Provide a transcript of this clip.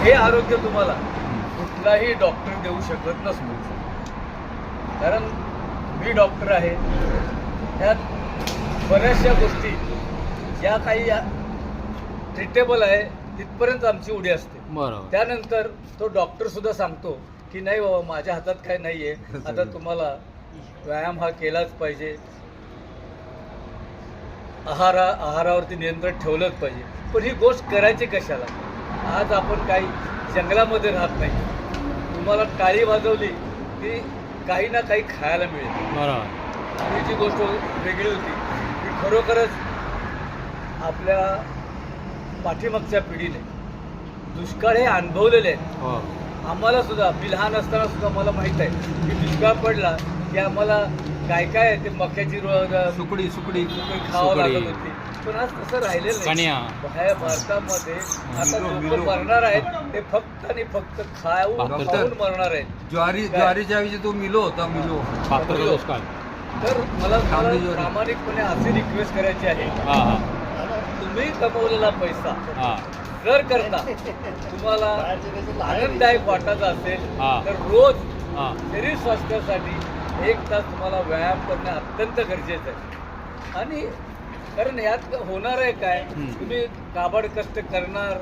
हे आरोग्य तुम्हाला कुठलाही डॉक्टर देऊ शकत नसतो. कारण मी डॉक्टर आहे, त्यात बऱ्याचशा गोष्टी ज्या काही ट्रीटेबल आहे तिथपर्यंत आमची उडी असते. बरोबर. त्यानंतर तो डॉक्टर सुद्धा सांगतो की नाही बाबा माझ्या हातात काय नाही आहे, आता तुम्हाला व्यायाम हा केलाच पाहिजे, आहारावरती नियंत्रण ठेवलंच पाहिजे. पण ही गोष्ट करायची कशाला? आज आपण काही जंगलामध्ये राहत नाही, तुम्हाला टाळी वाजवली की काही ना काही खायला मिळेल. बरोबर. ही जी गोष्ट वेगळी होती की खरोखरच आपल्या पाठीमागच्या पिढीने दुष्काळ हे अनुभवलेले आहेत. हो. आम्हाला सुद्धा, मी लहान असताना सुद्धा मला माहीत आहे की दुष्काळ पडला की आम्हाला काय काय ते मक्याची सुकडी खावं लागत होती. पण आज तसं राहिलेलं नाही. कण्या. बाहेर भारतामध्ये आता लोक मरणार आहेत ते फक्त आणि फक्त खाऊन मरणार आहेत. ज्वारीच्या ऐवजी तो मिलो होता, मिलो. पात्र दुष्काळ. तर मला प्रामाणिकपणे अशी रिक्वेस्ट करायची आहे, हा हा तुम्ही कमवलेला पैसा हा जर करता तुम्हाला आनंददायक वाटायचा असेल हा. तर रोज हा. शरीर स्वास्थ्यासाठी 1 तास तुम्हाला व्यायाम करणं अत्यंत गरजेचं आहे. आणि कारण ह्यात होणार आहे काय, तुम्ही काबाड कष्ट करणार